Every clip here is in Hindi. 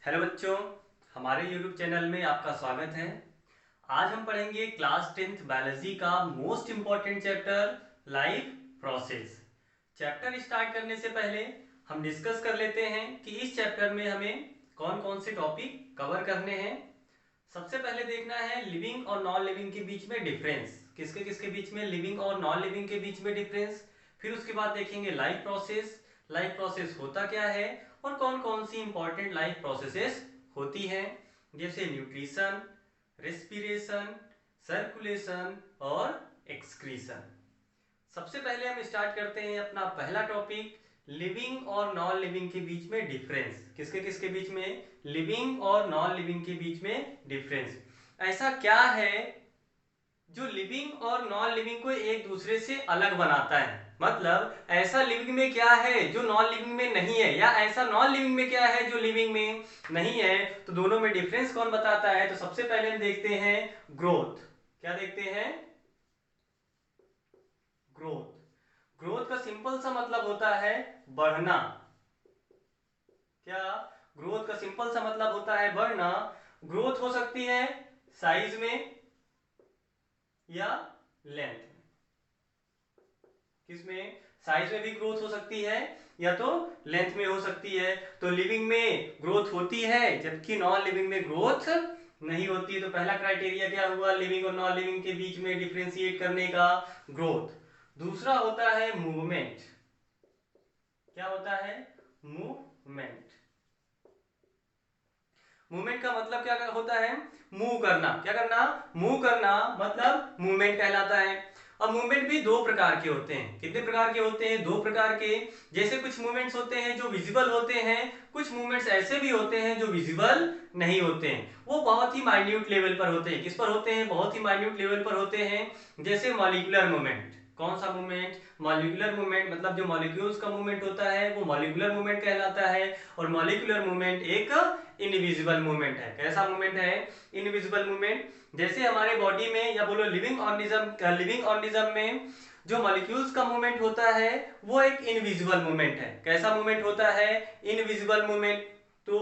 हेलो बच्चों, हमारे YouTube चैनल में आपका स्वागत है। आज हम पढ़ेंगे क्लास 10th बायोलॉजी का most important chapter life process. Chapter start करने से पहले हम डिस्कस कर लेते हैं कि इस चैप्टर में हमें कौन कौन से टॉपिक कवर करने हैं। सबसे पहले देखना है लिविंग और नॉन लिविंग के बीच में डिफरेंस, किसके किसके बीच में, लिविंग और नॉन लिविंग के बीच में डिफरेंस। फिर उसके बाद देखेंगे लाइफ प्रोसेस, लाइफ प्रोसेस होता क्या है और कौन कौन सी इंपॉर्टेंट लाइफ प्रोसेसेस होती हैं, जैसे न्यूट्रिशन, रेस्पिरेशन, सर्कुलेशन और एक्सक्रीशन। सबसे पहले हम स्टार्ट करते हैं अपना पहला टॉपिक, लिविंग और नॉन लिविंग के बीच में डिफरेंस। किसके किसके बीच में, लिविंग और नॉन लिविंग के बीच में डिफरेंस। ऐसा क्या है जो लिविंग और नॉन लिविंग को एक दूसरे से अलग बनाता है, मतलब ऐसा लिविंग में क्या है जो नॉन लिविंग में नहीं है, या ऐसा नॉन लिविंग में क्या है जो लिविंग में नहीं है। तो दोनों में डिफरेंस कौन बताता है, तो सबसे पहले हम देखते हैं ग्रोथ। क्या देखते हैं, ग्रोथ। ग्रोथ का सिंपल सा मतलब होता है बढ़ना। क्या, ग्रोथ का सिंपल सा मतलब होता है बढ़ना। ग्रोथ हो सकती है साइज में या लेंथ में। किसमें, साइज में भी ग्रोथ हो सकती है या तो लेंथ में हो सकती है। तो लिविंग में ग्रोथ होती है जबकि नॉन लिविंग में ग्रोथ नहीं होती। तो पहला क्राइटेरिया क्या हुआ लिविंग और नॉन लिविंग के बीच में डिफरेंशिएट करने का, ग्रोथ। दूसरा होता है मूवमेंट। क्या होता है, मूवमेंट। मूवमेंट का मतलब क्या होता है, मूव करना। क्या करना, मूव करना मतलब मूवमेंट कहलाता है। अब मूवमेंट भी दो प्रकार के होते हैं। कितने प्रकार के होते हैं, दो प्रकार के। जैसे कुछ मूवमेंट्स होते हैं जो विजिबल होते हैं, कुछ मूवमेंट्स ऐसे भी होते हैं जो विजिबल नहीं होते हैं। वो बहुत ही माइन्यूट लेवल पर होते हैं। किस पर होते हैं, बहुत ही माइन्यूट लेवल पर होते हैं। जैसे मॉलिक्यूलर मूवमेंट। कौन सा मूवमेंट, मॉलिक्यूलर मूवमेंट, मतलब जो मॉलिक्यूल्स का मूवमेंट होता है वो मॉलिक्यूलर मूवमेंट कहलाता है। और मॉलिक्यूलर मूवमेंट एक इनविजिबल मूवमेंट है। कैसा मूवमेंट है, इनविजिबल मूवमेंट। जैसे हमारे बॉडी में या बोलो लिविंग ऑर्गेनिज्म, लिविंग ऑर्गेनिज्म में जो मॉलिक्यूल्स का मूवमेंट होता है वो एक इनविजिबल मूवमेंट है। कैसा मूवमेंट होता है, इनविजिबल मूवमेंट। तो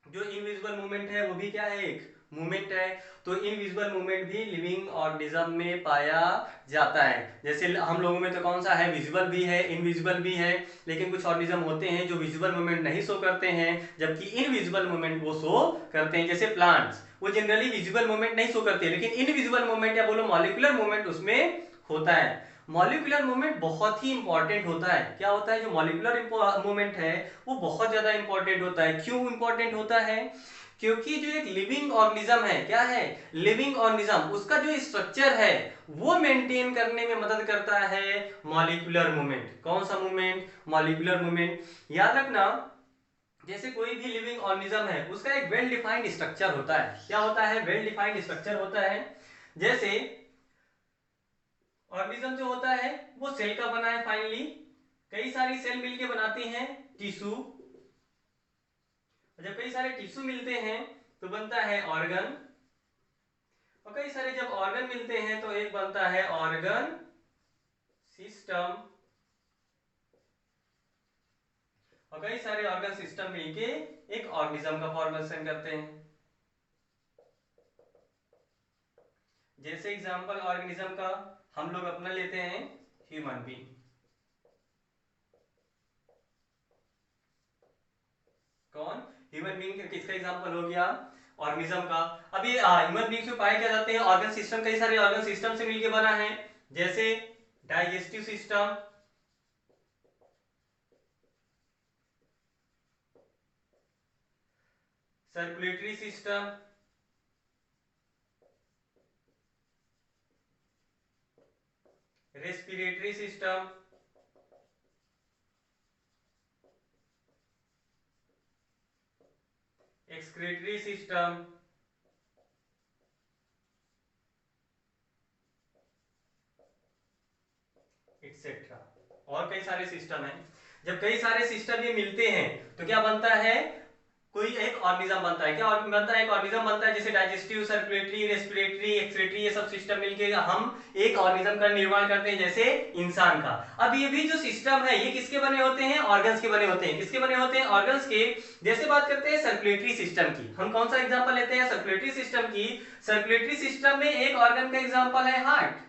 जो इनविजिबल मूवमेंट है वो भी क्या है, एक मूवमेंट है। तो इनविजिबल मूवमेंट भी लिविंग ऑर्गेनिज्म में पाया जाता है। जैसे हम लोगों में तो कौन सा है, विजिबल भी है इनविजिबल भी है। लेकिन कुछ ऑर्गेनिज्म होते हैं जो विजिबल मूवमेंट नहीं शो करते हैं जबकि इनविजिबल मूवमेंट वो शो करते हैं। जैसे प्लांट्स, वो जनरली विजिबल मूवमेंट नहीं शो करते लेकिन इनविजिबल मूवमेंट या बोलो मॉलिक्यूलर मूवमेंट उसमें होता है। मॉलिक्यूलर मूवमेंट बहुत ही इंपॉर्टेंट होता है। क्या होता है, जो मॉलिक्यूलर मूवमेंट है वो बहुत ज्यादा इंपॉर्टेंट होता है। क्यों इंपॉर्टेंट होता है, क्योंकि जो एक लिविंग ऑर्गेनिज्म है, क्या है, लिविंग ऑर्गेनिज्म, उसका जो स्ट्रक्चर है वो मेंटेन करने में मदद करता है मॉलिक्यूलर मूवमेंट। कौन सा मूवमेंट, मॉलिक्यूलर मूवमेंट। याद रखना, जैसे कोई भी लिविंग ऑर्गेनिज्म है उसका एक वेल डिफाइंड स्ट्रक्चर होता है। क्या होता है, वेल डिफाइंड स्ट्रक्चर होता है। जैसे ऑर्गेनिज्म जो होता है वो सेल का बना है फाइनली, कई सारी सेल मिलके बनाती हैं टिश्यू। जब कई सारे टिश्यू मिलते हैं तो बनता है ऑर्गन, और कई सारे जब ऑर्गन मिलते हैं तो एक बनता है ऑर्गन सिस्टम, और कई सारे ऑर्गन सिस्टम मिलके एक ऑर्गेनिज्म का फॉर्मेशन करते हैं। जैसे एग्जांपल ऑर्गेनिज्म का हम लोग अपना लेते हैं ह्यूमन बीइंग। कौन, ह्यूमन बीइंग किसका एग्जांपल हो गया, ऑर्गेनिज्म का। अब ये ह्यूमन बीइंग्स में पाए क्या जाते हैं, ऑर्गन सिस्टम, कई सारे ऑर्गन सिस्टम से मिलके बना है। जैसे digestive system, circulatory system, respiratory system, excretory system, etcetera, और कई सारे सिस्टम हैं। जब कई सारे सिस्टम ये मिलते हैं तो क्या बनता है, कोई एक ऑर्गेनिज्म बनता है, क्या बनता है, एक ऑर्गेनिज्म बनता है, जैसे डाइजेस्टिव, सर्कुलेटरी, रेस्पिरेटरी, एक्सक्रीटरी, ये सब सिस्टम मिलके हम एक ऑर्गेनिज्म का निर्माण करते हैं, जैसे इंसान का। अब ये भी जो सिस्टम है ये किसके बने होते हैं, ऑर्गन्स के बने होते हैं। किसके बने होते हैं, ऑर्गन्स के। जैसे बात करते हैं सर्कुलेटरी सिस्टम की, हम कौन सा एग्जांपल लेते हैं, सर्कुलेटरी सिस्टम की। सर्कुलेटरी सिस्टम में एक ऑर्गन का एग्जांपल है हार्ट।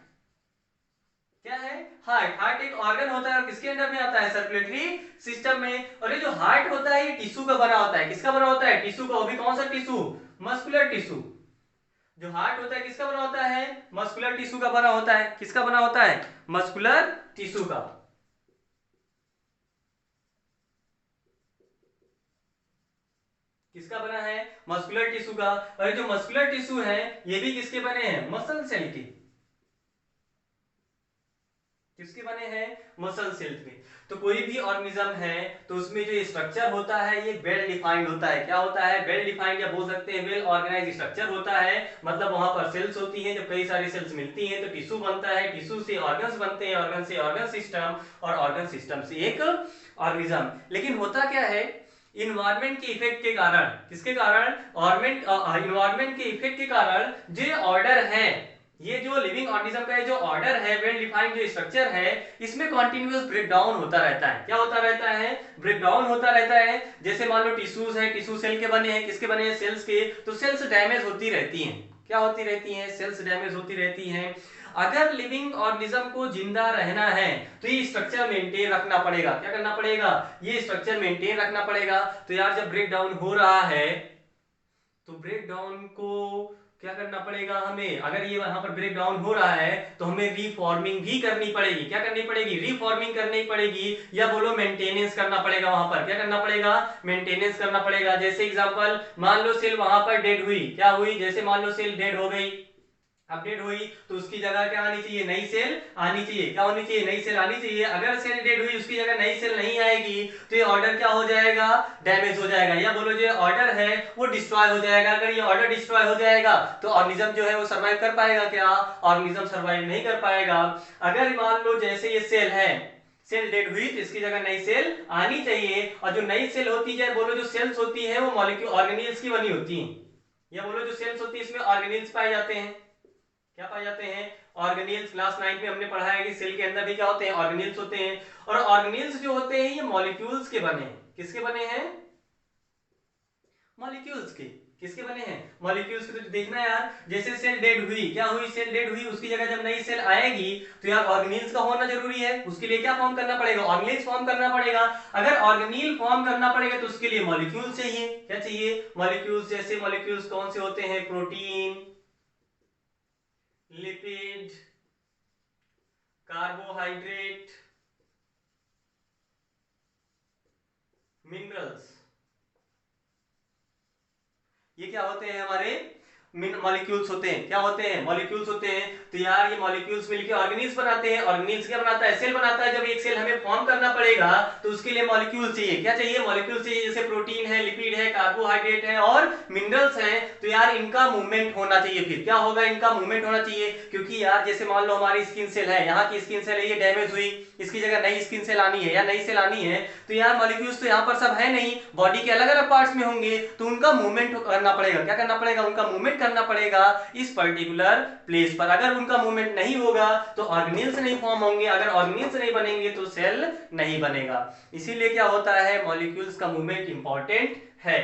क्या है, हार्ट। हार्ट एक ऑर्गन होता है, किसके अंडर में आता है, सर्कुलेटरी सिस्टम में। और ये जो हार्ट होता है ये टिश्यू का बना होता है, किसका बना होता है, टिश्यू का। वो भी कौन सा टिश्यू, मस्कुलर टिश्यू। जो हार्ट होता है किसका बना होता है, मस्कुलर टिश्यू का बना होता है। किसका बना होता है, मस्कुलर टिश्यू का। किसका बना है, मस्कुलर टिश्यू का। और जो मस्कुलर टिश्यू है ये भी किसके बने हैं, मसल सेल के। किसके बने हैं, मसल सेल के। तो कोई भी ऑर्गेनिज्म है तो उसमें जो स्ट्रक्चर होता है ये वेल डिफाइंड होता है। क्या होता है, वेल डिफाइंड, या बोल सकते हैं वेल ऑर्गेनाइज्ड स्ट्रक्चर होता है। मतलब वहां पर सेल्स होती हैं, जब कई सारी सेल्स मिलती हैं तो टिश्यू बनता है, टिश्यू से ऑर्गन्स बनते हैं, ऑर्गन से ऑर्गन सिस्टम, और ऑर्गन सिस्टम से एक ऑर्गेनिज्म। लेकिन होता क्या है, इन्वायरमेंट के इफेक्ट के कारण, किसके कारण, इन्वायरमेंट के इफेक्ट के कारण जो ऑर्डर है, ये जो लिविंग ऑर्गेनिज्म का जो ऑर्डर है, वेल डिफाइंड जो स्ट्रक्चर है, इसमें कॉन्टिन्यूअस ब्रेकडाउन होता रहता है। क्या होता रहता है, ब्रेकडाउन होता रहता है। जैसे मान लो टिश्यूज है, टिश्यू सेल के बने हैं, किसके बने हैं, सेल्स के। तो सेल्स डैमेज होती रहती हैं। क्या होती रहती हैं, सेल्स डैमेज होती रहती हैं। अगर लिविंग ऑर्गेनिज्म को जिंदा रहना है तो ये स्ट्रक्चर मेंटेन रखना पड़ेगा। क्या करना पड़ेगा, ये स्ट्रक्चर मेंटेन रखना पड़ेगा। तो यार जब ब्रेक डाउन हो रहा है तो ब्रेक डाउन को क्या करना पड़ेगा हमें, अगर ये वहां पर ब्रेक डाउन हो रहा है तो हमें रीफॉर्मिंग भी करनी पड़ेगी। क्या करनी पड़ेगी, रीफॉर्मिंग करनी पड़ेगी, या बोलो मेंटेनेंस करना पड़ेगा। वहां पर क्या करना पड़ेगा, मेंटेनेंस करना पड़ेगा। जैसे एग्जांपल, मान लो सेल वहां पर डेड हुई, क्या हुई, जैसे मान लो सेल डेड हो गई, अपडेट हुई, तो उसकी जगह क्या आनी चाहिए, नई सेल आनी चाहिए। क्या होनी चाहिए, नई सेल आनी चाहिए। अगर सेल डेड हुई, उसकी जगह नई सेल नहीं आएगी तो ये ऑर्डर क्या हो जाएगा, डैमेज हो जाएगा, या बोलो जो ऑर्डर है वो डिस्ट्रॉय हो जाएगा। अगर ये ऑर्डर डिस्ट्रॉय हो जाएगा तो ऑर्गेनिज्म जो है वो सर्वाइव कर पाएगा, क्या, ऑर्गेनिज्म सर्वाइव नहीं कर पाएगा। अगर मान लो जैसे ये सेल है, सेल डेड हुई तो इसकी जगह नई सेल आनी चाहिए। और जो नई सेल होती है, बोलो जो सेल्स होती है वो मॉलिक्यूल ऑर्गेनिल्स की बनी होती है, या बोलो जो सेल्स होती है इसमें ऑर्गेनिल्स पाए जाते हैं। क्या पाए जाते हैं, ऑर्गेनिल्स। क्लास 9 में हमने पढ़ा है कि सेल के अंदर भी क्या होते हैं, ऑर्गेनिल्स होते हैं। और ऑर्गेनिल्स जो होते हैं ये मॉलिक्यूल्स के बने हैं। किसके बने हैं, मॉलिक्यूल्स के। किसके बने हैं, मॉलिक्यूल्स के। तो देखना यार, जैसे सेल डेड हुई, क्या हुई, सेल डेड हुई, उसकी जगह जब नई सेल आएगी तो यार ऑर्गेनिल्स का होना जरूरी है। उसके लिए क्या फॉर्म करना पड़ेगा, ऑर्गेनिल्स फॉर्म करना पड़ेगा। अगर ऑर्गेनिल फॉर्म करना पड़ेगा तो उसके लिए मॉलिक्यूल चाहिए। क्या चाहिए, मॉलिक्यूल्स। जैसे मॉलिक्यूल्स कौन से होते हैं, प्रोटीन, लिपिड, कार्बोहाइड्रेट, मिनरल्स, ये क्या होते हैं, हमारे मॉलिक्यूल्स होते हैं। क्या होते हैं, मॉलिक्यूल्स होते हैं। तो यार ये मॉलिक्यूल्स मिलकर ऑर्गेनिल्स बनाते हैं। ऑर्गेनिल्स क्या बनाता है, सेल बनाता है। जब एक सेल हमें फॉर्म करना पड़ेगा तो उसके लिए मॉलिक्यूल चाहिए। क्या चाहिए, मॉलिक्यूल चाहिए। जैसे प्रोटीन है, लिपिड है, कार्बोहाइड्रेट है और मिनरल्स हैं। तो यार इनका मूवमेंट होना चाहिए। फिर क्या होगा, इनका मूवमेंट होना चाहिए। क्योंकि यार जैसे मान लो हमारी स्किन सेल है, यहाँ की स्किन सेल है, ये डैमेज हुई, इसकी जगह नई स्किन सेल आनी है या नई सेल आनी है। तो यार मॉलिक्यूल्स तो यहाँ पर सब है नहीं, बॉडी के अलग अलग पार्ट्स में होंगे, तो उनका मूवमेंट करना पड़ेगा। क्या करना पड़ेगा, उनका मूवमेंट करना पड़ेगा इस पर्टिकुलर प्लेस पर। अगर उनका मूवमेंट नहीं होगा तो ऑर्गेनिल्स नहीं फॉर्म होंगे। अगर ऑर्गेनिल्स नहीं बनेंगे तो सेल नहीं बनेगा। इसीलिए क्या होता है, मॉलिक्यूल्स का मूवमेंट इंपॉर्टेंट है।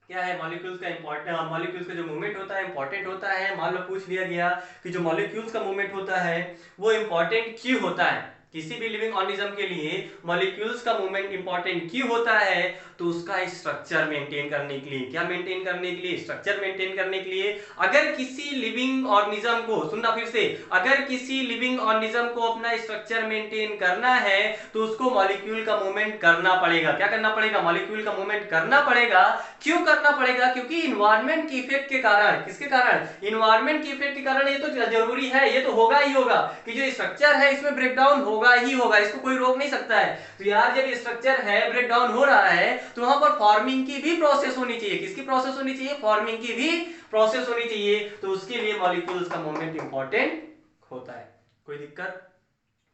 क्या है, मॉलिक्यूल्स का इंपॉर्टेंट, मॉलिक्यूल्स का जो मूवमेंट होता है इंपॉर्टेंट होता है। मान लो पूछ लिया गया कि जो मॉलिक्यूल्स का मूवमेंट होता है वो इंपॉर्टेंट क्यों होता है। किसी भी लिविंग ऑर्गेनिज्म के लिए मॉलिक्यूल्स का मूवमेंट इंपॉर्टेंट क्यों होता है, तो उसका स्ट्रक्चर मेंटेन करने के लिए। क्या मेंटेन करने के लिए, स्ट्रक्चर मेंटेन करने के लिए। अगर किसी लिविंग ऑर्गेनिज्म को, सुनना फिर से, अगर किसी लिविंग ऑर्गेनिज्म को अपना स्ट्रक्चर मेंटेन करना है तो उसको मॉलिक्यूल का मूवमेंट करना पड़ेगा। क्या करना पड़ेगा, मॉलिक्यूल का मूवमेंट करना पड़ेगा। क्यों करना पड़ेगा, क्योंकि इन्वायरमेंट के इफेक्ट के कारण। किसके कारण, इन्वायरमेंट के इफेक्ट के कारण। ये तो जरूरी है, ये तो होगा ही होगा कि जो स्ट्रक्चर है इसमें ब्रेकडाउन होगा ही होगा, इसको कोई रोक नहीं सकता है। तो यार जब स्ट्रक्चर है ब्रेकडाउन हो रहा है तो वहां पर फॉर्मिंग की भी प्रोसेस होनी चाहिए। किसकी प्रोसेस होनी चाहिए, फॉर्मिंग की भी प्रोसेस होनी चाहिए। तो उसके लिए मॉलिक्यूल्स का मूवमेंट इंपॉर्टेंट होता है। कोई दिक्कत,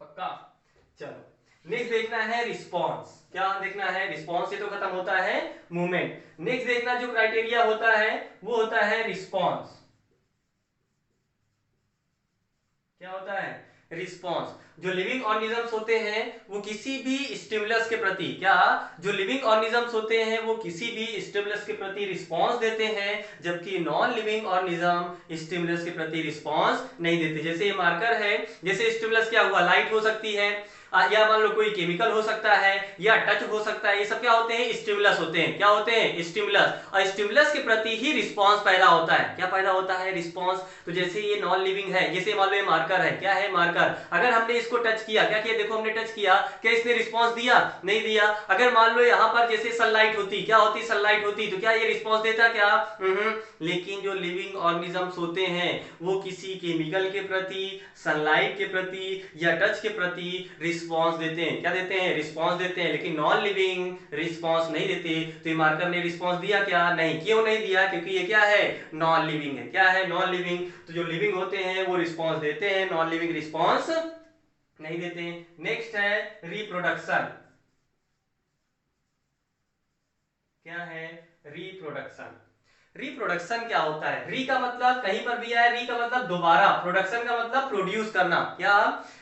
पक्का, चलो नेक्स्ट देखना है रिस्पॉन्स। क्या देखना है? रिस्पॉन्स से तो खत्म होता है मूवमेंट। नेक्स्ट देखना जो क्राइटेरिया होता है वो होता है रिस्पॉन्स। क्या होता है? रिस्पॉन्स। जो लिविंग ऑर्गेनिजम्स होते हैं वो किसी भी स्टिमुलस के प्रति, क्या जो लिविंग ऑर्गेनिजम्स होते हैं वो किसी भी स्टिमुलस के प्रति रिस्पॉन्स देते हैं, जबकि नॉन लिविंग ऑर्गेनिज्म स्टिमुलस के प्रति रिस्पॉन्स नहीं देते। जैसे ये मार्कर है, जैसे स्टिमुलस क्या हुआ, लाइट हो सकती है, या मान लो कोई केमिकल हो सकता है, या टच हो सकता है, ये सब क्या होते हैं? स्टिमुलस होते हैं। क्या होते हैं? स्टिमुलस। और स्टिमुलस के प्रति ही रिस्पॉन्स पैदा होता है। क्या पैदा होता है? रिस्पॉन्स। तो जैसे ये नॉन लिविंग है, जैसे मान लो ये मार्कर है, क्या है? मार्कर। अगर हमने इसको टच किया, क्या किया? देखो हमने टच किया, क्या इसने रिस्पॉन्स दिया? नहीं दिया। अगर मान लो यहाँ पर जैसे सनलाइट होती, क्या होती? सनलाइट होती, तो क्या ये रिस्पॉन्स देता? क्या? लेकिन जो लिविंग ऑर्गेनिजम्स होते हैं वो किसी केमिकल के प्रति, सनलाइट के प्रति या टच के प्रति रिस्पॉन्स देते हैं। क्या देते हैं? रिस्पॉन्स देते हैं। लेकिन नॉन लिविंग रिस्पॉन्स नहीं देते। तो ये मार्कर ने रिस्पॉन्स दिया क्या? नहीं। क्यों नहीं दिया? क्योंकि ये क्या है? नॉन लिविंग है। क्या है? Non living. तो जो लिविंग होते हैं वो रिस्पॉन्स देते हैं, नॉन लिविंग रिस्पॉन्स नहीं देते। नेक्स्ट है रिप्रोडक्शन। क्या है? रिप्रोडक्शन। रिप्रोडक्शन क्या होता है? री का मतलब कहीं पर भी आया, री का मतलब दोबारा, प्रोडक्शन का मतलब प्रोड्यूस करना। क्या?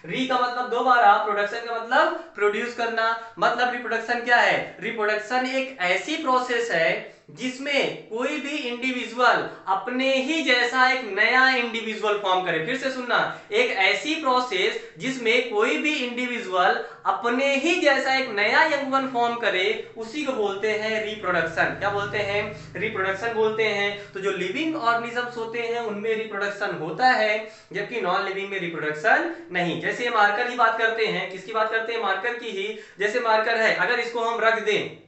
री का मतलब दोबारा, प्रोडक्शन का मतलब प्रोड्यूस करना। मतलब रिप्रोडक्शन क्या है? रिप्रोडक्शन एक ऐसी प्रोसेस है जिसमें कोई भी इंडिविजुअल अपने ही जैसा एक नया इंडिविजुअल फॉर्म करे। फिर से सुनना, एक ऐसी प्रोसेस जिसमें कोई भी इंडिविजुअल अपने ही जैसा एक नया यंग वन फॉर्म करे, उसी को बोलते हैं रिप्रोडक्शन। क्या बोलते हैं? रिप्रोडक्शन बोलते हैं। तो जो लिविंग ऑर्गेनिजम्स होते हैं उनमें रिप्रोडक्शन होता है, जबकि नॉन लिविंग में रिप्रोडक्शन नहीं। जैसे मार्कर की बात करते हैं, किसकी बात करते हैं? मार्कर की ही। जैसे मार्कर है, अगर इसको हम रख दें,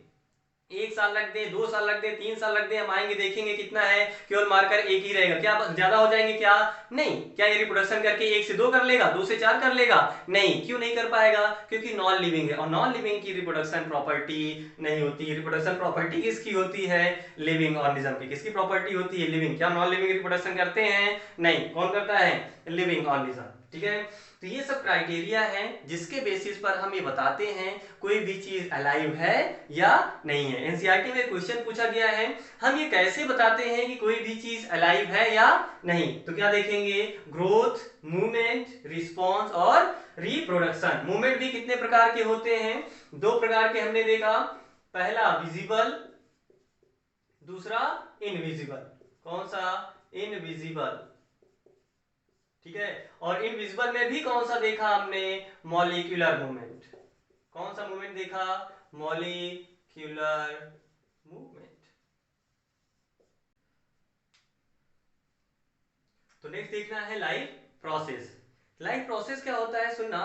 1 साल रख दे, 2 साल रख दे, 3 साल रख दे, हम आएंगे देखेंगे कितना है, केवल मार्कर एक ही रहेगा। क्या ज्यादा हो जाएंगे? क्या नहीं। क्या ये रिप्रोडक्शन करके 1 से 2 कर लेगा? 2 से 4 कर लेगा? नहीं। क्यों नहीं कर पाएगा? क्योंकि नॉन लिविंग है, और नॉन लिविंग की रिप्रोडक्शन प्रॉपर्टी नहीं होती। रिप्रोडक्शन प्रॉपर्टी किसकी होती है? लिविंग ऑर्गेनिज्म की। किसकी प्रॉपर्टी होती है? लिविंग। क्या नॉन लिविंग रिप्रोडक्शन करते हैं? नहीं। कौन करता है? Living organism. ठीक है। तो ये सब क्राइटेरिया हैं जिसके बेसिस पर हम ये बताते हैं कोई भी चीज अलाइव है या नहीं है। एनसीईआरटी में क्वेश्चन पूछा गया है, हम ये कैसे बताते हैं कि कोई भी चीज अलाइव है या नहीं? तो क्या देखेंगे? ग्रोथ, मूवमेंट, रिस्पॉन्स और रिप्रोडक्शन। मूवमेंट भी कितने प्रकार के होते हैं? 2 प्रकार के हमने देखा। पहला विजिबल, दूसरा इनविजिबल। कौन सा? इनविजिबल। ठीक है। और इनविजिबल में भी कौन सा देखा हमने? Molecular movement. कौन सा मूवमेंट देखा? Molecular movement. तो नेक्स्ट देखना है लाइफ प्रोसेस। लाइफ प्रोसेस क्या होता है? सुनना,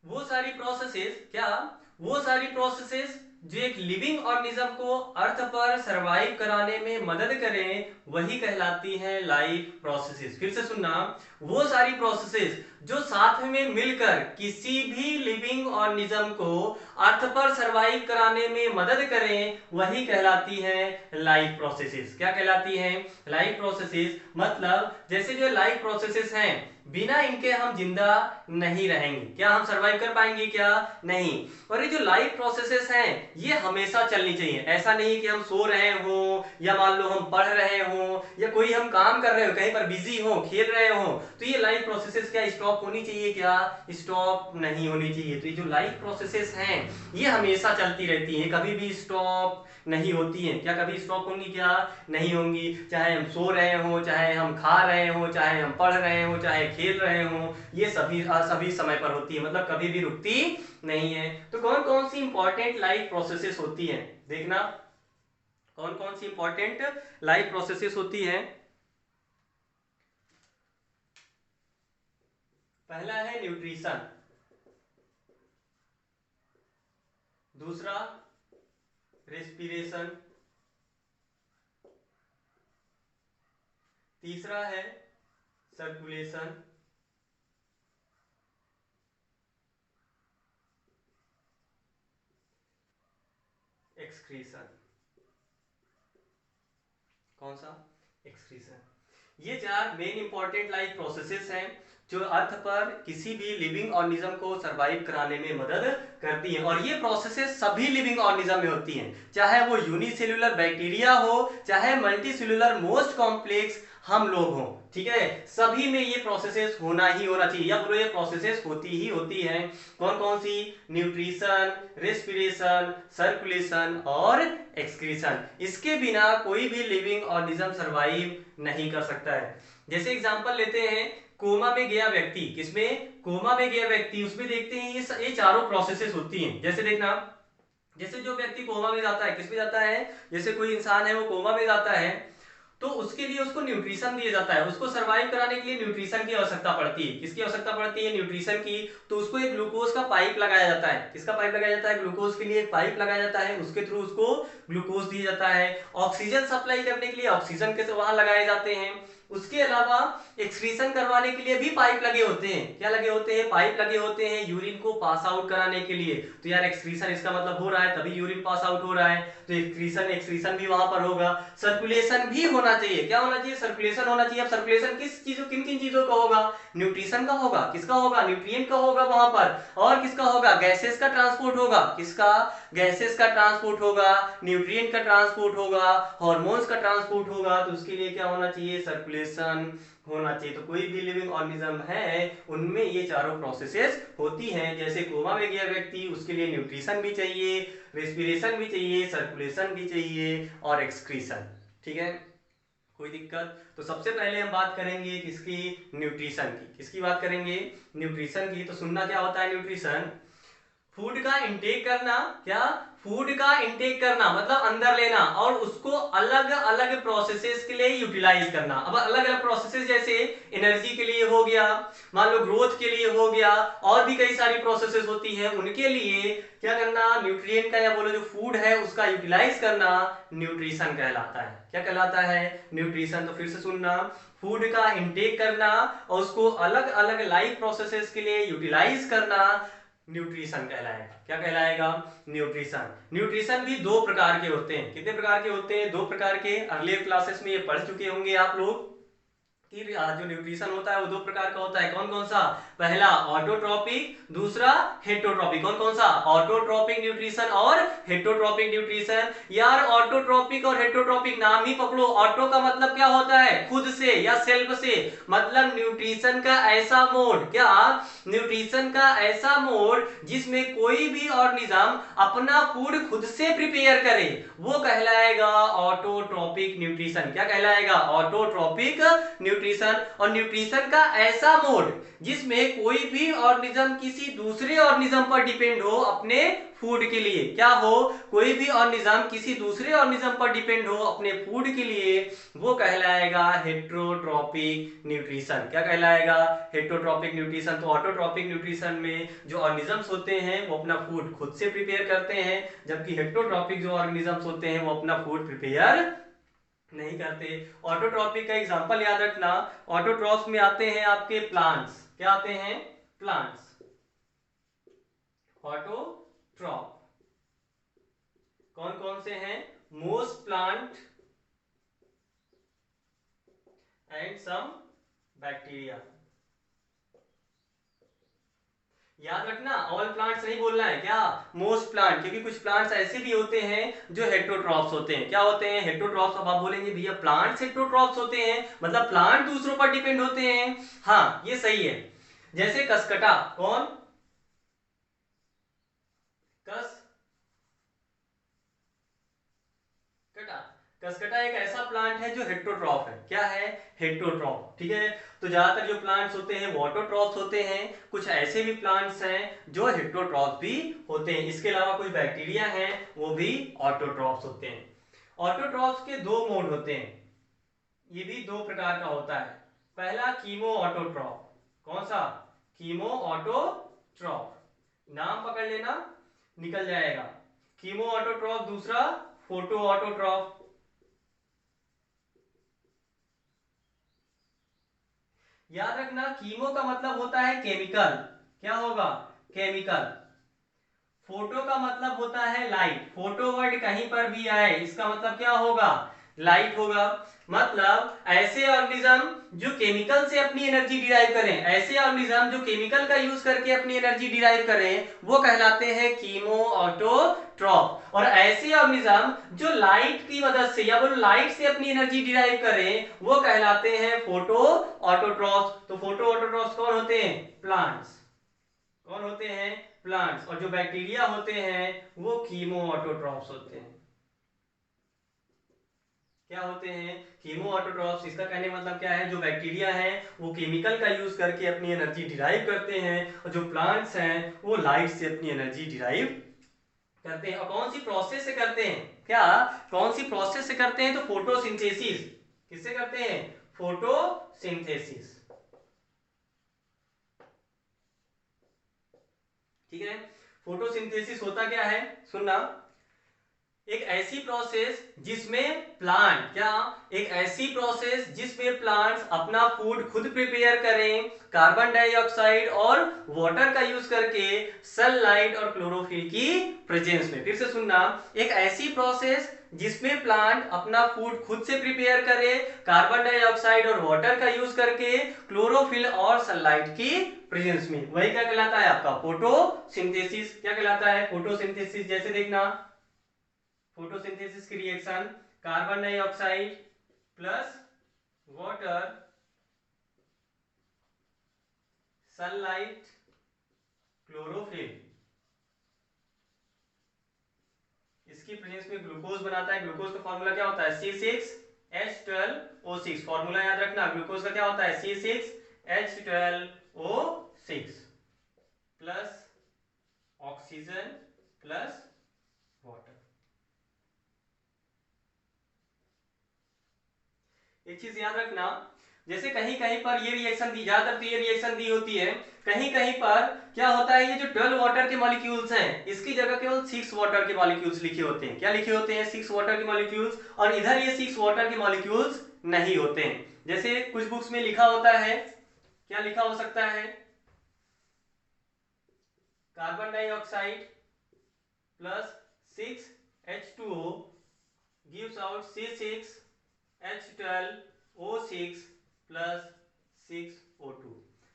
वो सारी प्रोसेसेस, क्या वो सारी प्रोसेसेस जो एक लिविंग ऑर्गेनिज्म को अर्थ पर सरवाइव कराने में मदद करें, वही कहलाती हैं लाइफ प्रोसेसेस। फिर से सुनना, वो सारी प्रोसेसेस जो साथ में मिलकर किसी भी लिविंग ऑर्गेनिज्म को अर्थ पर सरवाइव कराने में मदद करें, वही कहलाती हैं लाइफ प्रोसेसेस। क्या कहलाती हैं? Life processes. मतलब जैसे जो लाइफ प्रोसेसेस हैं, बिना इनके हम जिंदा नहीं रहेंगे। क्या हम सरवाइव कर पाएंगे? क्या नहीं। और ये जो लाइफ प्रोसेसेस हैं ये हमेशा चलनी चाहिए। ऐसा नहीं कि हम सो रहे हो, या मान लो हम पढ़ रहे हो, या कोई हम काम कर रहे हो, कहीं पर बिजी हो, खेल रहे हो, तो ये लाइफ प्रोसेसेस क्या स्टॉप होनी चाहिए? क्या स्टॉप नहीं होनी चाहिए। तो ये जो लाइफ प्रोसेसेस हैं ये हमेशा चलती रहती हैं, कभी भी स्टॉप नहीं होती हैं। क्या कभी स्टॉप होंगी? क्या नहीं होंगी। चाहे हम सो रहे हो, चाहे हम खा रहे हो, चाहे हम पढ़ रहे हो, चाहे खेल रहे हो, ये सभी सभी समय पर होती है, मतलब कभी भी रुकती नहीं है। तो कौन कौन सी इंपॉर्टेंट लाइफ प्रोसेसेस होती हैं? देखना, कौन कौन सी इंपॉर्टेंट लाइफ प्रोसेसेस होती हैं। पहला है न्यूट्रिशन, दूसरा रेस्पिरेशन, तीसरा है सर्कुलेशन, एक्सक्रीशन। कौन सा? एक्सक्रीशन। ये 4 मेन इंपॉर्टेंट लाइफ प्रोसेसेस हैं। जो अर्थ पर किसी भी लिविंग ऑर्गेनिज्म को सरवाइव कराने में मदद करती हैं। और ये प्रोसेसेस सभी लिविंग ऑर्गेनिज्म में होती हैं, चाहे वो यूनिसेल्युलर बैक्टीरिया हो, चाहे मल्टीसेल्युलर मोस्ट कॉम्प्लेक्स हम लोग हों, ठीक है, सभी में ये प्रोसेसेस होना ही होना चाहिए, या बोलो ये प्रोसेसेस होती ही होती हैं। कौन कौन सी? न्यूट्रिशन, रेस्पिरेशन, सर्कुलेशन और एक्सक्रीशन। इसके बिना कोई भी लिविंग ऑर्गेनिज्म सरवाइव नहीं कर सकता है। जैसे एग्जांपल लेते हैं, कोमा में गया व्यक्ति, किसमें? कोमा में गया व्यक्ति, उसमें देखते हैं ये चारों प्रोसेसेस होती हैं। जैसे देखना, जैसे जो व्यक्ति कोमा में जाता है, किसमें जाता है? जैसे कोई इंसान है वो कोमा में जाता है, तो उसके लिए उसको न्यूट्रिशन दिया जाता है, उसको सरवाइव कराने के लिए न्यूट्रिशन की आवश्यकता पड़ती है। किसकी आवश्यकता पड़ती है? न्यूट्रिशन की। तो उसको एक ग्लूकोज का पाइप लगाया जाता है। किसका पाइप लगाया जाता है? ग्लूकोज के लिए एक पाइप लगाया जाता है, उसके थ्रू उसको ग्लूकोज दिया जाता है। ऑक्सीजन सप्लाई करने के लिए ऑक्सीजन के वहां लगाए जाते हैं। उसके अलावा एक्सक्रीशन करवाने के लिए भी पाइप लगे होते हैं। क्या लगे होते हैं? पाइप लगे होते हैं यूरिन को पास आउट कराने के लिए। तो यार एक्सक्रीशन इसका मतलब हो रहा है, तभी यूरिन पास आउट हो रहा है, तो एक्सक्रीशन भी वहां पर होगा। सर्कुलेशन भी होना चाहिए। क्या होना चाहिए? सर्कुलेशन होना चाहिए। अब सर्कुलेशन किस चीजों, किन किन चीजों का होगा? न्यूट्रिशन का होगा। किसका होगा? न्यूट्रिएंट का होगा वहां पर। और किसका होगा? गैसेस का ट्रांसपोर्ट होगा। किसका? गैसेस का ट्रांसपोर्ट होगा, न्यूट्रिएंट का ट्रांसपोर्ट होगा, हार्मोन्स का ट्रांसपोर्ट होगा। तो उसके लिए क्या होना चाहिए? सर्कुलेशन होना चाहिए। तो कोई भी लिविंग ऑर्गेनिज्म है उनमें ये चारों प्रोसेसेस होती हैं। जैसे कोमा में गया व्यक्ति, उसके लिए न्यूट्रिशन भी चाहिए, रेस्पिरेशन भी चाहिए, सर्कुलेशन भी चाहिए और एक्सक्रीशन। ठीक है, कोई दिक्कत? तो सबसे पहले हम बात करेंगे किसकी? न्यूट्रिशन की। किसकी बात करेंगे? न्यूट्रिशन की। तो सुनना, क्या होता है न्यूट्रिशन? फूड का इंटेक करना। क्या? फूड का इंटेक करना मतलब अंदर लेना, और उसको अलग अलग प्रोसेसेस के लिए यूटिलाइज करना। अब अलग अलग प्रोसेसेस जैसे एनर्जी के लिए हो गया, मान लो ग्रोथ के लिए हो गया, और भी कई सारी प्रोसेसेस होती हैं, उनके लिए क्या करना? न्यूट्रिएंट का, या बोलो जो फूड है उसका यूटिलाइज करना न्यूट्रिशन कहलाता है। क्या कहलाता है? न्यूट्रिशन। तो फिर से सुनना, फूड का इंटेक करना और उसको अलग अलग लाइफ प्रोसेसेस के लिए यूटिलाइज करना न्यूट्रिशन कहलाएगा। क्या कहलाएगा? न्यूट्रिशन। न्यूट्रिशन भी दो प्रकार के होते हैं। कितने प्रकार के होते हैं? दो प्रकार के। अर्लियर क्लासेस में ये पढ़ चुके होंगे आप लोग कि जो न्यूट्रिशन होता है वो दो प्रकार का होता है। कौन कौन सा? पहला ऑटोट्रॉपिक, दूसरा हेटरोट्रॉपिक। कौन कौन सा? ऑटोट्रॉपिक न्यूट्रिशन और हेटरोट्रॉपिक न्यूट्रिशन। यार ऑटोट्रॉपिक और हेटरोट्रॉपिक नाम ही पकड़ो। ऑटो का मतलब क्या होता है? खुद से या सेल्फ से, मतलब न्यूट्रिशन का ऐसा मोड। क्या? न्यूट्रिशन का ऐसा मोड जिसमें कोई भी ऑर्गेनिज्म अपना फूड खुद से प्रिपेयर करे, वो कहलाएगा ऑटोट्रॉपिक न्यूट्रिशन। क्या कहलाएगा? Autotrophic nutrition. और न्यूट्रिशन का ऐसा मोड जिसमें कोई भी ऑर्गेनिज्म किसी दूसरे ऑर्गेनिज्म पर डिपेंड हो अपने फूड के लिए। क्या हो? कोई भी ऑर्गेनिज्म किसी दूसरे ऑर्गेनिज्म पर डिपेंड हो अपने फूड के लिए, वो कहलाएगा हेटरोट्रॉपिक न्यूट्रिशन। क्या कहलाएगा? Heterotrophic nutrition. तो ऑटोट्रॉपिक न्यूट्रिशन में जो ऑर्गेनिजम्स होते हैं वो अपना फूड खुद से प्रिपेयर करते हैं, जबकि हेटरोट्रॉपिक जो ऑर्गेनिजम्स होते हैं वो अपना फूड प्रिपेयर नहीं करते। ऑटोट्रॉपिक का एग्जांपल याद रखना। ऑटोट्रॉप्स में आते हैं आपके प्लांट्स। क्या आते हैं? प्लांट्स। ऑटोट्रॉप कौन कौन से हैं? Most plant and some bacteria. याद रखना, ऑल प्लांट्स नहीं बोलना है। क्या? मोस्ट प्लांट, क्योंकि कुछ प्लांट्स ऐसे भी होते हैं जो हेटरोट्रॉप्स होते हैं। क्या होते हैं? हेटरोट्रॉप्स। अब आप बोलेंगे भैया प्लांट्स हेटरोट्रॉप्स होते हैं मतलब प्लांट दूसरों पर डिपेंड होते हैं। हाँ ये सही है। जैसे कसकटा। कौन? कसकटा। कसकटा एक ऐसा प्लांट है जो हेटरोट्रॉप है। क्या है? हेटरोट्रॉप। ठीक है, तो ज्यादातर जो प्लांट्स होते हैं वो ऑटोट्रॉप्स होते हैं। कुछ ऐसे भी प्लांट्स हैं जो हेटरोट्रॉप भी होते हैं। इसके अलावा कुछ बैक्टीरिया हैं वो भी ऑटोट्रॉप्स होते हैं। ऑटोट्रॉप्स के दो मोड होते हैं, ये भी दो प्रकार का होता है। पहला कीमो ऑटोट्रॉप। कौन सा? Chemo autotroph. नाम पकड़ लेना, निकल जाएगा। Chemo autotroph. दूसरा फोटो ऑटोट्रॉप। याद रखना, कीमो का मतलब होता है केमिकल। क्या होगा? केमिकल। फोटो का मतलब होता है लाइट। फोटो वर्ड कहीं पर भी आए इसका मतलब क्या होगा? लाइट होगा। मतलब ऐसे ऑर्गेनिज्म जो केमिकल से अपनी एनर्जी डिराइव करें, ऐसे ऑर्गेनिज्म जो केमिकल का यूज करके अपनी एनर्जी डिराइव करें, वो कहलाते हैं कीमो ऑटोट्रॉफ। और ऐसे ऑर्गेनिज्म जो लाइट की मदद से या वो लाइट से अपनी एनर्जी डिराइव करें, वो कहलाते हैं फोटो ऑटोट्रॉफ। तो फोटो ऑटोट्रॉफ कौन होते हैं? प्लांट्स। कौन होते हैं? प्लांट्स। और जो बैक्टीरिया होते हैं वो कीमो ऑटोट्रॉफ्स होते हैं। क्या होते हैं? Chemo autotrophs. इसका कहने का मतलब क्या है? जो बैक्टीरिया है वो केमिकल का यूज करके अपनी एनर्जी डिराइव करते हैं, और जो प्लांट्स हैं वो लाइट से अपनी एनर्जी डिराइव करते हैं। और कौन सी प्रोसेस से करते हैं? क्या कौन सी प्रोसेस से करते हैं? तो फोटोसिंथेसिस। किससे करते हैं? फोटोसिंथेसिस। ठीक है। फोटोसिंथेसिस होता क्या है? सुनना। एक ऐसी प्रोसेस जिसमें प्लांट, क्या एक ऐसी प्रोसेस जिसमें प्लांट्स अपना फूड खुद प्रिपेयर करें, कार्बन डाइऑक्साइड और वाटर का यूज करके सनलाइट और क्लोरोफिल की प्रेजेंस में। फिर से सुनना। एक ऐसी प्रोसेस जिसमें प्लांट अपना फूड खुद से प्रिपेयर करे, कार्बन डाइऑक्साइड और वाटर का यूज करके क्लोरोफिल और सनलाइट की प्रेजेंस में। वही क्या कहलाता है? आपका फोटोसिंथेसिस। क्या कहलाता है? फोटोसिंथेसिस। जैसे देखना, फोटोसिंथेसिस की reaction carbon dioxide plus water, sunlight, chlorophyll, इसकी प्रेजेंस में ग्लूकोज बनाता है। ग्लूकोज का फॉर्मूला क्या होता है? C6H12O6। फॉर्मूला याद रखना। ग्लूकोज का क्या होता है? C6H12O6 plus oxygen plus water. एक चीज याद रखना, जैसे कहीं कहीं पर ये रिएक्शन दी, ज्यादातर तो ये रिएक्शन दी होती है, कहीं कहीं पर क्या होता है, ये जो 12 वाटर के मॉलिक्यूल्स हैं इसकी जगह केवल 6 वाटर के मॉलिक्यूल्स लिखे होते हैं। क्या लिखे होते हैं? 6 वाटर के मॉलिक्यूल्स। और इधर ये 6 वाटर के मॉलिक्यूल्स नहीं होते हैं। जैसे कुछ बुक्स में लिखा होता है, क्या लिखा हो सकता है? Carbon dioxide plus 6H2O gives out C6H12O6 plus 6O2।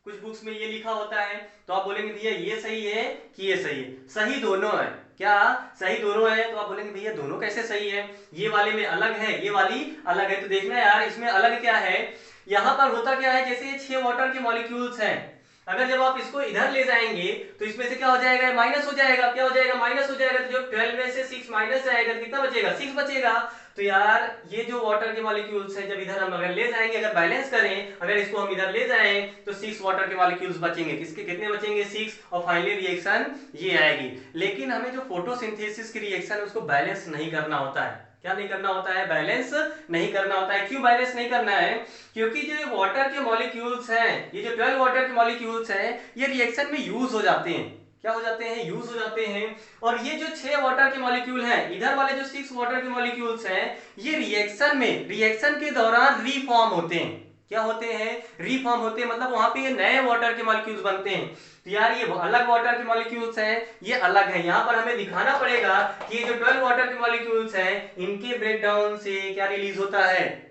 कुछ बुक्स में ये लिखा होता है, तो आप बोलेंगे भैया ये सही है कि ये सही है? सही दोनों है। क्या सही दोनों है? तो आप बोलेंगे भैया दोनों कैसे सही है? ये वाले में अलग है, ये वाली अलग है। तो देखना यार इसमें अलग क्या है। यहां पर होता क्या है, जैसे ये 6 वाटर के मॉलिक्यूल्स हैं, अगर जब आप इसको इधर ले जाएंगे तो इसमें से क्या हो जाएगा? माइनस हो जाएगा। क्या हो जाएगा? माइनस हो जाएगा। तो जब 12 में से 6 माइनस जाएगा तो कितना बचेगा? 6 बचेगा। तो यार ये जो वाटर के मॉलिक्यूल्स हैं जब इधर हम अगर ले जाएंगे, अगर बैलेंस करें, अगर इसको हम इधर ले जाएं तो 6 वाटर के मॉलिक्यूल्स बचेंगे। किसके कितने बचेंगे? 6। और फाइनली रिएक्शन ये आएगी। लेकिन हमें जो फोटोसिंथेसिस की रिएक्शन है उसको बैलेंस नहीं करना होता है। क्या नहीं करना होता है? बैलेंस नहीं करना होता है। क्यों बैलेंस नहीं करना है? क्योंकि जो वाटर के मॉलिक्यूल्स हैं, ये जो 12 वाटर के मॉलिक्यूल्स हैं, ये रिएक्शन में यूज हो जाते हैं। क्या हो जाते हैं? यूज हो जाते हैं। और ये जो 6 वाटर के मॉलिक्यूल हैं, इधर वाले जो 6 वाटर के मॉलिक्यूल्स हैं, ये रिएक्शन के दौरान रीफॉर्म होते हैं। क्या होते हैं? रीफॉर्म होते हैं। मतलब वहां पे ये नए वाटर के मॉलिक्यूल्स बनते हैं। तो यार ये अलग वाटर के मॉलिक्यूल्स हैं, ये अलग है। यहाँ पर हमें दिखाना पड़ेगा कि ये जो 12 वाटर के मॉलिक्यूल्स हैं इनके ब्रेकडाउन से क्या रिलीज होता है?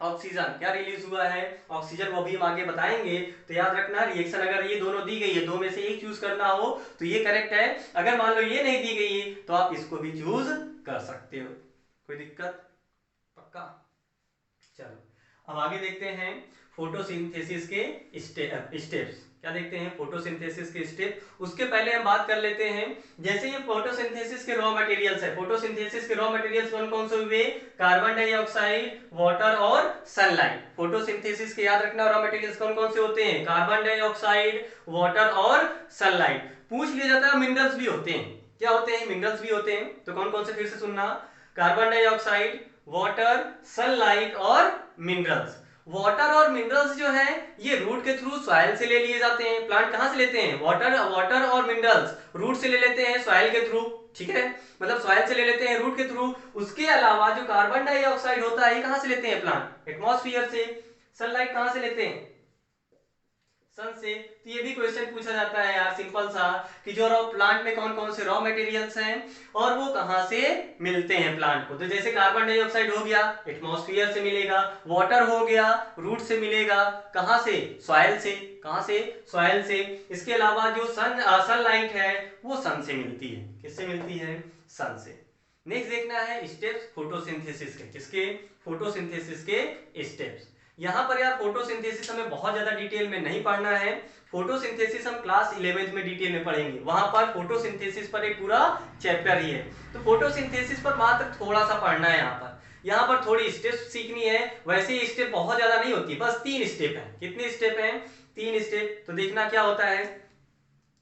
ऑक्सीजन। क्या रिलीज हुआ है? ऑक्सीजन। वो भी हम आगे बताएंगे। तो याद रखना, रिएक्शन अगर ये दोनों दी गई है, दो में से एक चूज करना हो तो ये करेक्ट है। अगर मान लो ये नहीं दी गई है तो आप इसको भी चूज कर सकते हो। कोई दिक्कत? पक्का? चलो अब आगे देखते हैं फोटोसिंथेसिस के स्टेप्स। क्या देखते हैं? फोटोसिंथेसिस के स्टेप। उसके पहले हम बात कर लेते हैं, जैसे ये फोटोसिंथेसिस के रॉ मटेरियल्स है। फोटोसिंथेसिस के रॉ मटेरियल्स कौन कौन से हुए? कार्बन डाइऑक्साइड, वाटर और सनलाइट। फोटोसिंथेसिस के याद रखना रॉ मटेरियल्स कौन कौन से होते हैं? कार्बन डाइऑक्साइड, वाटर और सनलाइट। पूछ लिया जाता है मिनरल्स भी होते हैं। क्या होते हैं? मिनरल्स भी होते हैं। तो कौन कौन से? फिर से सुनना। कार्बन डाइऑक्साइड, वाटर, सनलाइट और मिनरल्स। वाटर और मिनरल्स जो है ये रूट के थ्रू सॉइल से ले लिए जाते हैं। प्लांट कहां से लेते हैं? वाटर और मिनरल्स रूट से ले लेते हैं सॉइल के थ्रू। ठीक है, मतलब सॉइल से ले लेते हैं रूट के थ्रू। उसके अलावा जो कार्बन डाइऑक्साइड होता है ये कहां से लेते हैं प्लांट? एटमॉस्फेयर से। सनलाइट कहां से लेते हैं? सन से। तो ये भी क्वेश्चन पूछा जाता है यार सिंपल सा, कि जो रॉ प्लांट में कौन कौन से रॉ मटेरियल्स हैं और वो कहाँ से मिलते हैं प्लांट को। तो जैसे कार्बन डाइऑक्साइड हो गया, एटमॉस्फेयर से मिलेगा। वाटर हो गया, रूट से मिलेगा। कहाँ से? सॉइल से। कहाँ से? सॉइल से। इसके अलावा जो सनलाइट है वो सन से मिलती है। किससे मिलती है? सन से। नेक्स्ट देखना है स्टेप्स फोटोसिंथेसिस के। किसके? फोटोसिंथेसिस के स्टेप्स। यहाँ पर यार फोटोसिंथेसिस हमें बहुत ज्यादा डिटेल में नहीं पढ़ना है। फोटोसिंथेसिस हम क्लास 11th में डिटेल में पढ़ेंगे, वहां पर फोटोसिंथेसिस पर एक पूरा चैप्टर ही है। तो फोटोसिंथेसिस पर मात्र थोड़ा सा पढ़ना है। यहाँ पर थोड़ी स्टेप्स सीखनी है। वैसे स्टेप बहुत ज्यादा नहीं होती, बस 3 स्टेप है। कितने स्टेप हैं? 3 स्टेप। तो देखना क्या होता है,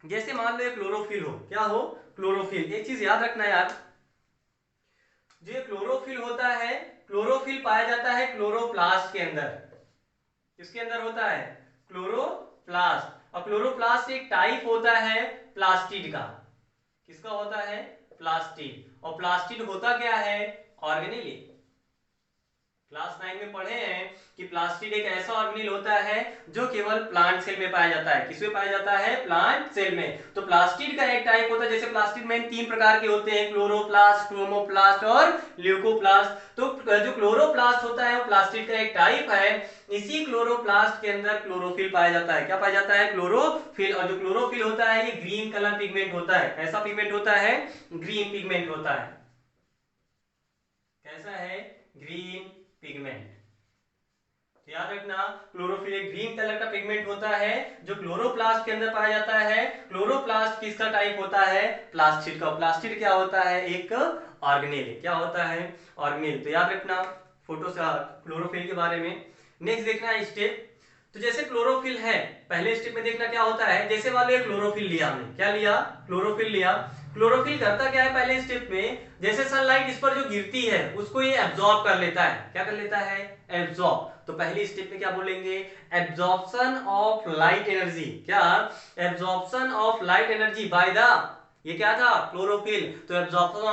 जैसे मान लो क्लोरोफिल हो। क्या हो? क्लोरोफिल। एक चीज याद रखना यार, जो क्लोरोफिल होता है, क्लोरोफिल पाया जाता है क्लोरोप्लास्ट के अंदर। किसके अंदर होता है? क्लोरोप्लास्ट। और क्लोरोप्लास्ट एक टाइप होता है प्लास्टिड का। किसका होता है? प्लास्टिड। और प्लास्टिड होता क्या है? ऑर्गेनिल। क्लास 9 में पढ़े हैं कि प्लास्टिड एक ऐसा ऑर्गेनिल होता है जो केवल प्लांट सेल में पाया जाता है। किसमें पाया जाता है? प्लांट सेल में। तो प्लास्टिड का एक टाइप होता है, जैसे प्लास्टिड में 3 प्रकार के होते हैं, क्लोरोप्लास्ट, क्रोमोप्लास्ट और ल्यूकोप्लास्ट। तो जो क्लोरोप्लास्ट होता है वो प्लास्टिड का एक टाइप है। इसी क्लोरोप्लास्ट के अंदर क्लोरोफिल पाया जाता है। क्या पाया जाता है? क्लोरोफिल। और जो क्लोरोफिल होता है ये ग्रीन कलर पिगमेंट होता है। कैसा पिगमेंट होता है? ग्रीन पिगमेंट होता है। कैसा है? Green pigment. याद रखना, क्लोरोफिल एक ग्रीन कलर का पिगमेंट होता है जो क्लोरोप्लास्ट के अंदर पाया जाता है। क्लोरोप्लास्ट किसका टाइप होता है? प्लास्टिड का। प्लास्टिड क्या होता है? एक ऑर्गेनेल। क्या होता है? ऑर्गेनेल। तो याद रखना फोटो से क्लोरोफिल के बारे में। नेक्स्ट देखना है स्टेप। तो जैसे क्लोरोफिल है, पहले स्टेप में देखना क्या होता है। जैसे मान लो क्लोरोफिल लिया हमने, क्या लिया? क्लोरोफिल लिया। क्लोरोफिल करता क्या है पहले स्टेप में, जैसे सनलाइट इस पर जो गिरती है उसको ये एब्जॉर्ब कर लेता है। क्या कर लेता है? एब्जॉर्ब। तो पहली स्टेप में क्या बोलेंगे? Absorption of light energy. क्या? Absorption of light energy by the, ये क्या था? क्लोरोफिल। तो absorption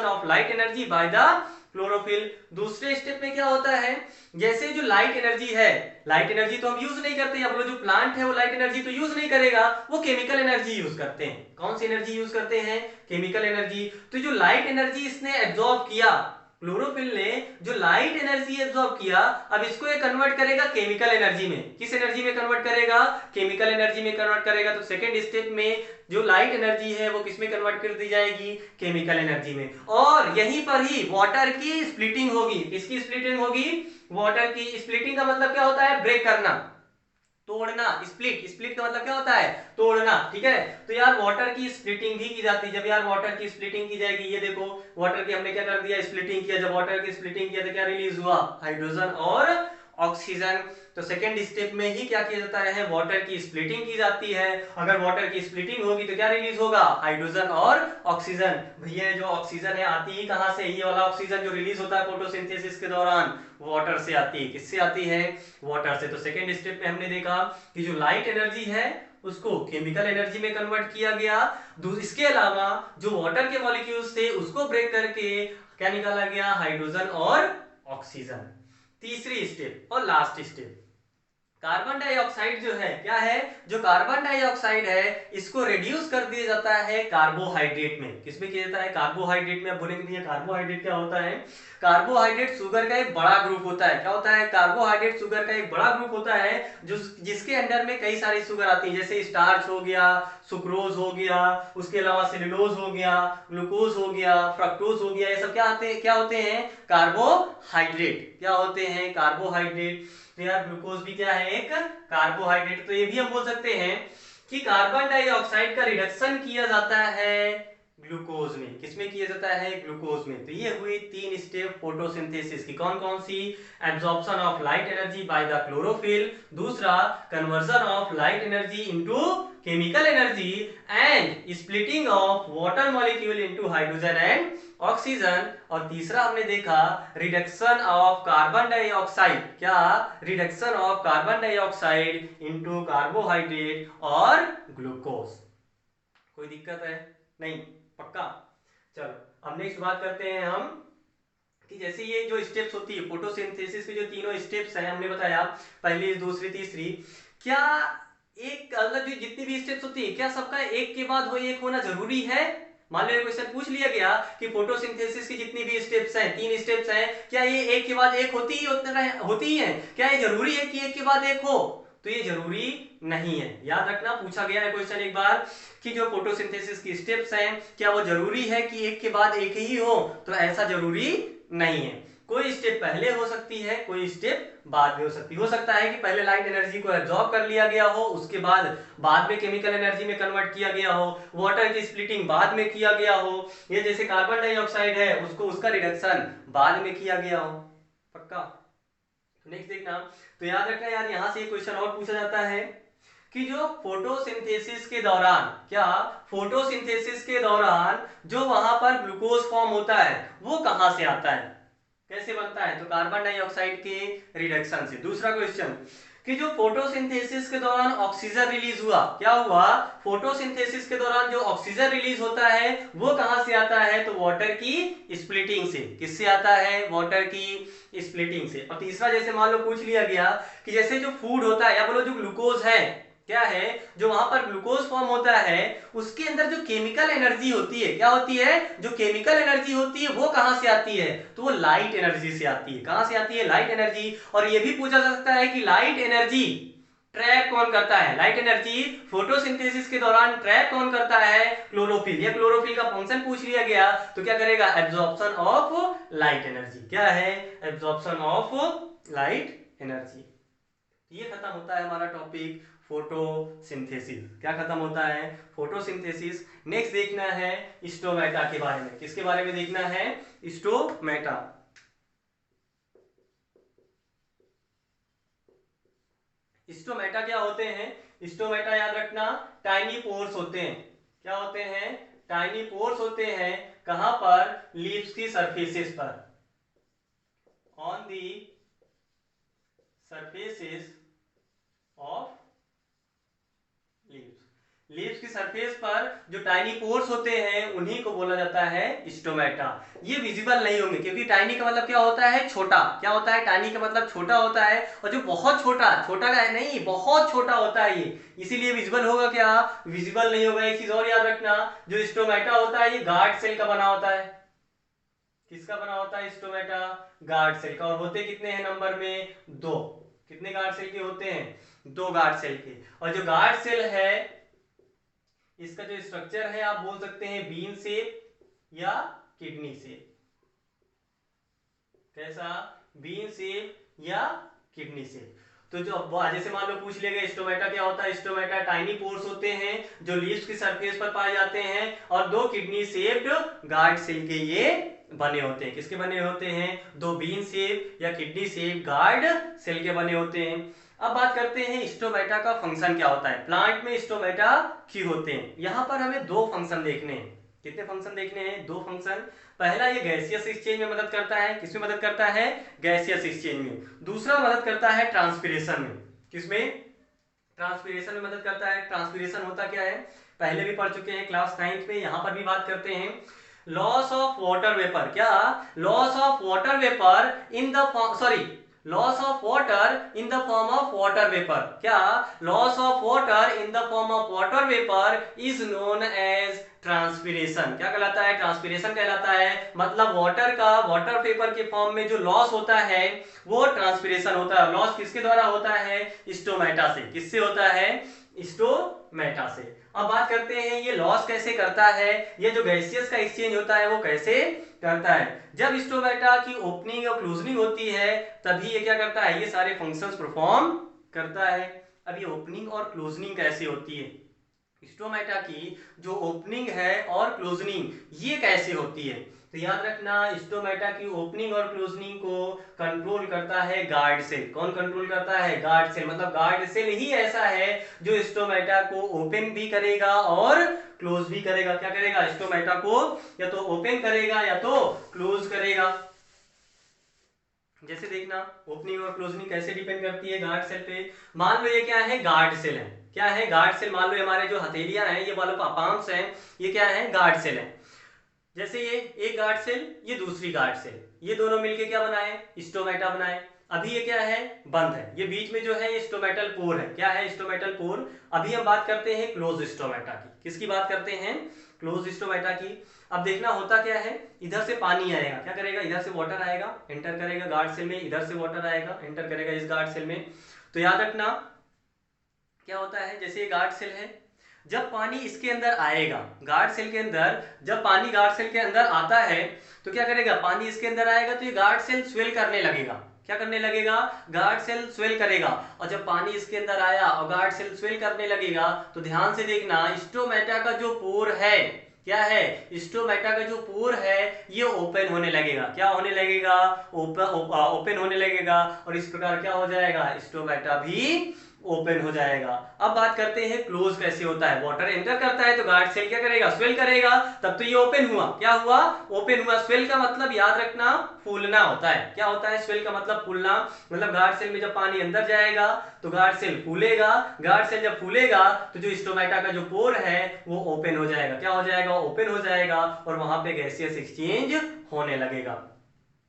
of light energy by the chlorophyll. दूसरे स्टेप में क्या होता है, जैसे जो लाइट एनर्जी है, लाइट एनर्जी तो हम यूज नहीं करते, अब जो प्लांट है वो लाइट एनर्जी तो यूज नहीं करेगा, वो केमिकल एनर्जी यूज करते हैं। कौन सी एनर्जी यूज करते हैं? Chemical energy. तो जो लाइट एनर्जी इसने एब्जॉर्ब किया, क्लोरोफिल ने जो लाइट एनर्जी एब्जॉर्ब किया, अब इसको ये कन्वर्ट करेगा केमिकल एनर्जी में। किस एनर्जी में कन्वर्ट करेगा? केमिकल एनर्जी में कन्वर्ट करेगा। तो सेकंड स्टेप में जो लाइट एनर्जी है वो किसमें कन्वर्ट कर दी जाएगी? केमिकल एनर्जी में। और यहीं पर ही वाटर की स्प्लिटिंग होगी। किसकी स्प्लिटिंग होगी? वाटर की। स्प्लिटिंग का मतलब क्या होता है? ब्रेक करना, तोड़ना। स्प्लिट, स्प्लिट का मतलब क्या होता है? तोड़ना। ठीक है। तो यार वाटर की स्प्लिटिंग भी की जाती है। जब यार वाटर की स्प्लिटिंग की जाएगी, ये देखो वाटर की हमने क्या कर दिया? स्प्लिटिंग किया। जब वाटर की स्प्लिटिंग किया तो क्या रिलीज हुआ? हाइड्रोजन और ऑक्सीजन। तो सेकेंड स्टेप में ही क्या किया जाता है? वाटर की स्प्लिटिंग की जाती है। अगर वाटर की स्प्लिटिंग होगी तो क्या रिलीज होगा? हाइड्रोजन और ऑक्सीजन। भैया जो ऑक्सीजन है आती ही कहां से? ये वाला ऑक्सीजन जो रिलीज होता है फोटोसिंथेसिस के दौरान, वाटर से आती है। किससे आती है? वाटर से। तो सेकेंड स्टेप में हमने देखा कि जो लाइट एनर्जी है उसको केमिकल एनर्जी में कन्वर्ट किया गया। इसके अलावा जो वाटर के मॉलिक्यूल्स थे उसको ब्रेक करके क्या निकाला गया? हाइड्रोजन और ऑक्सीजन। तीसरी स्टेप और लास्ट स्टेप, कार्बन डाइऑक्साइड जो है, क्या है? जो कार्बन डाइऑक्साइड है इसको रिड्यूस कर दिया जाता है कार्बोहाइड्रेट में। किसमें किया जाता है? कार्बोहाइड्रेट में। आप बोलेंगे भैया कार्बोहाइड्रेट क्या होता है? कार्बोहाइड्रेट शुगर का एक बड़ा ग्रुप होता है। क्या होता है? कार्बोहाइड्रेट शुगर का एक बड़ा ग्रुप होता है जो जिसके अंडर में कई सारी शुगर आती है, जैसे स्टार्च हो गया, सुक्रोज हो गया, उसके अलावा सेलुलोज हो गया, ग्लूकोज हो गया, फ्रक्टोज हो गया। ये सब क्या आते हैं? क्या होते हैं? कार्बोहाइड्रेट। क्या होते हैं? कार्बोहाइड्रेट। तो यार ग्लूकोज भी क्या है? एक कार्बोहाइड्रेट। तो ये भी हम बोल सकते हैं कि कार्बन डाइऑक्साइड का रिडक्शन किया जाता है ग्लूकोज में। किसमें किया जाता है? ग्लूकोज में। तो ये हुई 3 स्टेप फोटोसिंथेसिस की। कौन कौन सी? Absorption of light energy by the chlorophyll, दूसरा conversion of light energy into chemical energy, and splitting of water molecule into hydrogen and oxygen, और तीसरा हमने देखा रिडक्शन ऑफ कार्बन डाइऑक्साइड। क्या? Reduction of carbon dioxide into carbohydrate और ग्लूकोज। कोई दिक्कत है? नहीं? पक्का? चलो अब नेक्स्ट बात करते हैं हम कि जैसे ये जो स्टेप्स होती है फोटोसिंथेसिस की, जो तीनों स्टेप्स हैं हमने बताया, पहली, दूसरी, तीसरी, क्या एक मतलब जो जितनी भी स्टेप्स होती है क्या सबका एक के बाद हो एक होना जरूरी है? मान लो क्वेश्चन पूछ लिया गया कि फोटोसिंथेसिस की जितनी भी स्टेप्स हैं, 3 स्टेप्स हैं, क्या ये एक के बाद एक होती ही है? क्या ये जरूरी है कि एक के बाद एक हो? तो ये जरूरी नहीं है। याद रखना, पूछा गया है क्वेश्चन एक बार कि जो फोटोसिंथेसिस की स्टेप्स हैं क्या वो जरूरी है कि एक के बाद एक ही हो? तो ऐसा जरूरी नहीं है। कोई स्टेप पहले हो सकती है, कोई स्टेप बाद में हो सकती है। हो सकता है कि पहले लाइट एनर्जी को एब्जॉर्ब कर लिया गया हो, उसके बाद में केमिकल एनर्जी में कन्वर्ट किया गया हो, वाटर की स्प्लिटिंग बाद में किया गया हो, या जैसे कार्बन डाइऑक्साइड है उसको उसका रिडक्शन बाद में किया गया हो। पक्का? नेक्स्ट देखना, तो याद रखना यार, यहां से एक क्वेश्चन और पूछा जाता है कि जो फोटोसिंथेसिस के दौरान, क्या फोटोसिंथेसिस के दौरान जो वहां पर ग्लूकोज फॉर्म होता है वो कहां से आता है, कैसे बनता है? तो कार्बन डाइऑक्साइड के रिडक्शन से। दूसरा क्वेश्चन कि जो फोटोसिंथेसिस के दौरान ऑक्सीजन रिलीज हुआ, क्या हुआ? फोटोसिंथेसिस के दौरान जो ऑक्सीजन रिलीज होता है वो कहां से आता है? तो वाटर की स्प्लिटिंग से। किससे आता है? वाटर की स्प्लिटिंग से। और तीसरा, जैसे मान लो पूछ लिया गया कि जैसे जो फूड होता है, या बोलो जो ग्लूकोज है, क्या है, जो वहां पर ग्लूकोज फॉर्म होता है उसके अंदर जो केमिकल एनर्जी होती है, क्या होती है? जो केमिकल एनर्जी होती है वो कहां से आती है? तो वो लाइट एनर्जी से आती है। कहां से आती है? Light energy. और ये भी पूछा जा सकता है कि लाइट एनर्जी ट्रैप कौन करता है? लाइट एनर्जी फोटोसिंथेसिस के दौरान ट्रैप कौन करता है? क्लोरोफिल। या क्लोरोफिल का फंक्शन पूछ लिया गया तो क्या करेगा? Absorption of light energy. क्या है? Absorption of light energy. ये खत्म होता है हमारा टॉपिक फोटोसिंथेसिस। क्या खत्म होता है? फोटोसिंथेसिस। नेक्स्ट देखना है स्टोमेटा के बारे में। किसके बारे में देखना है? स्टोमेटा। स्टोमेटा क्या होते हैं? स्टोमेटा याद रखना टाइनी पोर्स होते हैं। क्या होते हैं? टाइनी पोर्स होते हैं। कहां पर? लीव्स की सरफेसेस पर, on the surfaces of leaves. Leaves की सरफेस पर जो टाइनी पोर्स होते हैं उन्हीं को बोला जाता है स्टोमेटा। ये विजिबल नहीं होंगे क्योंकि टाइनी का मतलब क्या होता है? छोटा। क्या होता है? टाइनी का मतलब छोटा होता है, और जो बहुत छोटा, छोटा का है नहीं, बहुत छोटा होता है ये, इसीलिए विजिबल होगा क्या? विजिबल नहीं होगा। एक चीज और याद रखना, जो स्टोमेटा होता है ये गार्ड सेल का बना होता है। किसका बना होता है स्टोमेटा? गार्ड सेल का। और होते कितने हैं नंबर में? 2। कितने गार्ड सेल के होते हैं? 2 गार्ड सेल के। और जो गार्ड सेल है इसका जो स्ट्रक्चर है आप बोल सकते हैं बीन शेप या किडनी शेप। कैसा? बीन शेप या किडनी शेप। तो जो जैसे मान लो पूछ लिया गया स्टोमेटा क्या होता है? स्टोमेटा टाइनी पोर्स होते हैं जो लीव्स की सरफेस पर पाए जाते हैं, और 2 किडनी शेप्ड गार्ड सेल के ये बने होते हैं। किसके बने होते हैं? 2 बीन शेप या किडनी शेप गार्ड सेल के बने होते हैं। अब बात करते हैं स्टोमेटा का फंक्शन क्या होता है, प्लांट में स्टोमेटा क्यों होते हैं। यहां पर हमें 2 फंक्शन देखने हैं। कितने फंक्शन देखने हैं? 2 फंक्शन। पहला, ये गैसियस एक्सचेंज में मदद करता है। किसमें मदद करता है? गैसियस एक्सचेंज में। दूसरा, मदद करता है ट्रांसपिरेशन में। किसमें? ट्रांसपिरेशन में मदद करता है। ट्रांसपिरेशन होता क्या है? पहले भी पढ़ चुके हैं क्लास 9 में, यहां पर भी बात करते हैं। Loss of water vapour. क्या? Loss of water vapour in the sorry loss of water in the form of water vapour. क्या? Loss of water in the form of water vapour is known as transpiration. क्या कहलाता है? ट्रांसपिरेशन कहलाता है। मतलब वाटर का वाटर वेपर के फॉर्म में जो लॉस होता है वो ट्रांसपिरेशन होता है। लॉस किसके द्वारा होता है? स्टोमेटा से। किससे होता है? स्टोमेटा से। अब बात करते हैं ये लॉस कैसे करता है, ये जो गैसियस का एक्सचेंज होता है वो कैसे करता है। जब स्टोमेटा की ओपनिंग और क्लोजनिंग होती है तभी ये क्या करता है? ये सारे फंक्शंस परफॉर्म करता है। अब ये ओपनिंग और क्लोजनिंग कैसे होती है? स्टोमेटा की जो ओपनिंग है और क्लोजनिंग ये कैसे होती है? तो याद रखना स्टोमेटा की ओपनिंग और क्लोजनिंग को कंट्रोल करता है गार्ड सेल। कौन कंट्रोल करता है? Guard cell. मतलब गार्ड सेल ही ऐसा है जो स्टोमेटा को ओपन भी करेगा और क्लोज भी करेगा। क्या करेगा? स्टोमेटा को या तो ओपन करेगा या तो क्लोज करेगा। जैसे देखना ओपनिंग और क्लोजनिंग कैसे डिपेंड करती है गार्ड सेल पे। मान लो ये क्या है? गार्ड सेल है। क्या है? Guard cell. मान लो हमारे जो हथेलियां हैं, ये वाले पाम्स हैं, ये क्या है? गार्ड सेल है। जैसे ये एक गार्ड सेल, ये दूसरी गार्ड सेल, ये दोनों मिलके क्या बनाए, स्टोमेटा बनाए। अभी ये क्या है, बंद है, ये बीच में जो है ये स्टोमेटल पोर है, क्या है, स्टोमेटल पोर। अभी हम बात करते हैं क्लोज स्टोमेटा की, किसकी बात करते हैं, क्लोज स्टोमेटा की। अब देखना होता क्या है, इधर से पानी आएगा, क्या करेगा, इधर से वाटर आएगा, एंटर करेगा गार्ड सेल में, इधर से वाटर आएगा, एंटर करेगा इस गार्ड सेल में। तो याद रखना क्या होता है, जैसे ये गार्ड सेल है, जब पानी इसके अंदर आएगा, गार्ड सेल के अंदर जब पानी गार्ड सेल के अंदर आता है तो क्या करेगा, पानी इसके अंदर आएगा तो ये गार्ड सेल स्वेल करने लगेगा, क्या करने लगेगा, गार्ड सेल स्वेल करेगा। और जब पानी इसके अंदर आया और गार्ड सेल स्वेल करने लगेगा तो ध्यान से देखना, स्टोमेटा का जो पोर है, क्या है, स्टोमेटा का जो पोर है ये ओपन होने लगेगा, क्या होने लगेगा, ओपन होने लगेगा, और इस प्रकार क्या हो जाएगा, स्टोमेटा भी ओपन हो जाएगा। अब बात करते हैं क्लोज कैसे होता है, वाटर एंटर करता है तो गार्ड सेल क्या करेगा, स्वेल करेगा, तब तो ये ओपन हुआ, क्या हुआ, ओपन हुआ। स्वेल का मतलब याद रखना फूलना होता है, क्या होता है, स्वेल का मतलब फूलना, मतलब गार्ड सेल में जब पानी अंदर जाएगा तो गार्ड सेल फूलेगा, गार्ड सेल जब फूलेगा तो जो स्टोमेटा का जो पोर है वो ओपन हो जाएगा, क्या हो जाएगा, ओपन हो जाएगा, और वहां पे गैसियस एक्सचेंज होने लगेगा।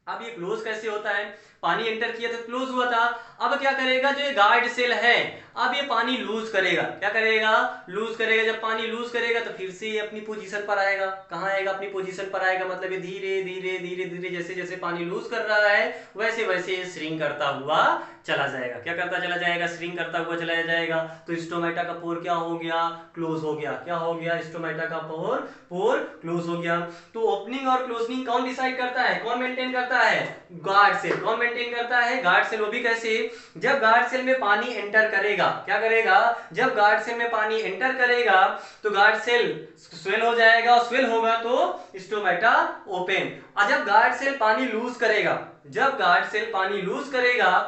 अब ये क्लोज कैसे होता है, पानी एंटर किया तो क्लोज हुआ था, अब क्या करेगा, जो ये गार्ड सेल है अब ये पानी लूज करेगा, क्या करेगा, लूज करेगा। जब पानी लूज करेगा तो फिर से ये अपनी पोजीशन पर आएगा, कहां आएगा, अपनी पोजीशन पर आएगा, मतलब ये धीरे धीरे धीरे धीरे जैसे जैसे पानी लूज कर रहा है वैसे वैसे ये श्रिंक करता हुआ चला जाएगा, क्या करता चला जाएगा, श्रिंक करता हुआ चला जाएगा। तो स्टोमेटा का पोर क्या हो गया, क्लोज हो गया, क्या हो गया, स्टोमेटा का पोर क्लोज हो गया। तो ओपनिंग और क्लोजिंग कौन डिसाइड करता है, कौन मेंटेन करता है, गार्ड सेल, कौन मेंटेन करता है, गार्ड सेल। वो भी कैसे, जब गार्ड सेल में पानी एंटर करेगा, क्या करेगा, जब गार्ड सेल में पानी एंटर करेगा तो गार्ड सेल स्वेल हो जाएगा, और स्वेल होगा तो स्टोमेटा ओपन। और जब गार्ड सेल पानी लूज करेगा, जब गार्ड सेल पानी लूज करेगा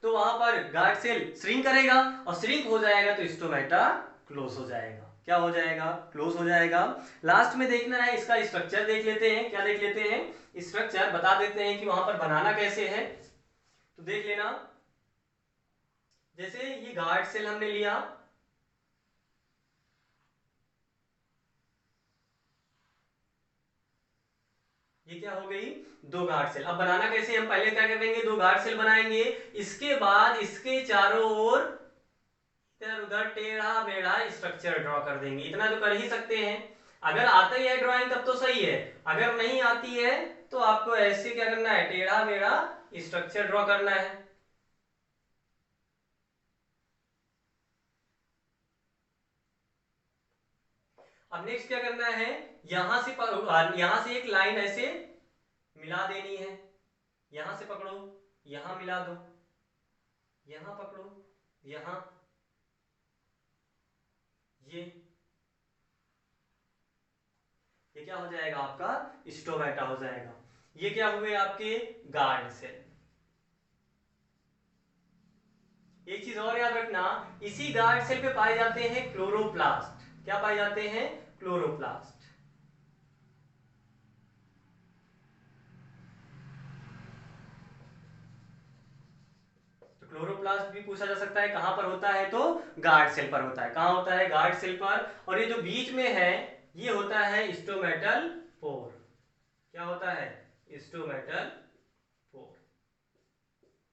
तो वहां पर गार्ड सेल श्रिंक करेगा, और श्रिंक हो जाएगा तो स्टोमेटा क्लोज हो जाएगा, क्या हो जाएगा, क्लोज हो जाएगा। लास्ट में देखना है इसका स्ट्रक्चर देख लेते हैं, क्या देख लेते हैं, स्ट्रक्चर बता देते हैं कि वहां पर बनाना कैसे है। तो देख लेना, जैसे ये गार्ड सेल हमने लिया, ये क्या हो गई, दो गार्ड सेल। अब बनाना कैसे, हम पहले क्या करेंगे, दो गार्ड सेल बनाएंगे, इसके बाद इसके चारों ओर इधर उधर टेढ़ा मेढ़ा स्ट्रक्चर ड्रॉ कर देंगे, इतना तो कर ही सकते हैं। अगर आता ही है ड्राइंग तब तो सही है, अगर नहीं आती है तो आपको ऐसे क्या करना है, टेढ़ा मेढ़ा स्ट्रक्चर ड्रॉ करना है। अब नेक्स्ट क्या करना है, यहां से एक लाइन ऐसे मिला देनी है, यहां से पकड़ो, यहां मिला दो, यहां पकड़ो, यहां, ये क्या हो जाएगा, आपका स्टोमेटा हो जाएगा। ये क्या हुए, आपके गार्ड सेल। एक चीज और याद रखना, इसी गार्ड सेल पे पाए जाते हैं क्लोरोप्लास्ट, क्या पाए जाते हैं, क्लोरोप्लास्ट। तो क्लोरोप्लास्ट भी पूछा जा सकता है, कहां पर होता है, तो गार्ड सेल पर होता है, कहां होता है, गार्ड सेल पर। और ये जो बीच में है ये होता है स्टोमेटल पोर, क्या होता है, स्टोमेटल पोर।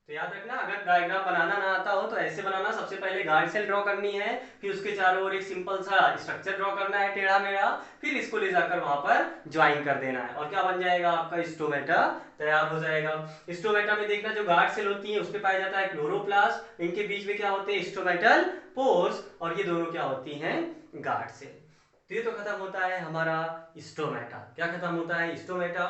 तो याद रखना, अगर डायग्राम बनाना ना आता हो तो ऐसे बनाना, सबसे पहले गार्ड सेल ड्रॉ करनी है, फिर उसके चारों ओर एक सिंपल सा स्ट्रक्चर ड्रॉ करना है टेढ़ा मेढ़ा, फिर इसको ले जाकर वहां पर ज्वाइन कर देना है, और क्या बन जाएगा, आपका स्टोमेटा तैयार हो जाएगा। स्टोमेटा में देखना, जो गार्ड सेल होती है उसमें पाया जाता है क्लोरोप्लास्ट, इनके बीच में क्या होते हैं, स्टोमेटल पोर्स, और ये दोनों क्या होती हैं, गार्ड सेल। तो ये तो खत्म होता है हमारा स्टोमेटा, क्या खत्म होता है, स्टोमेटा।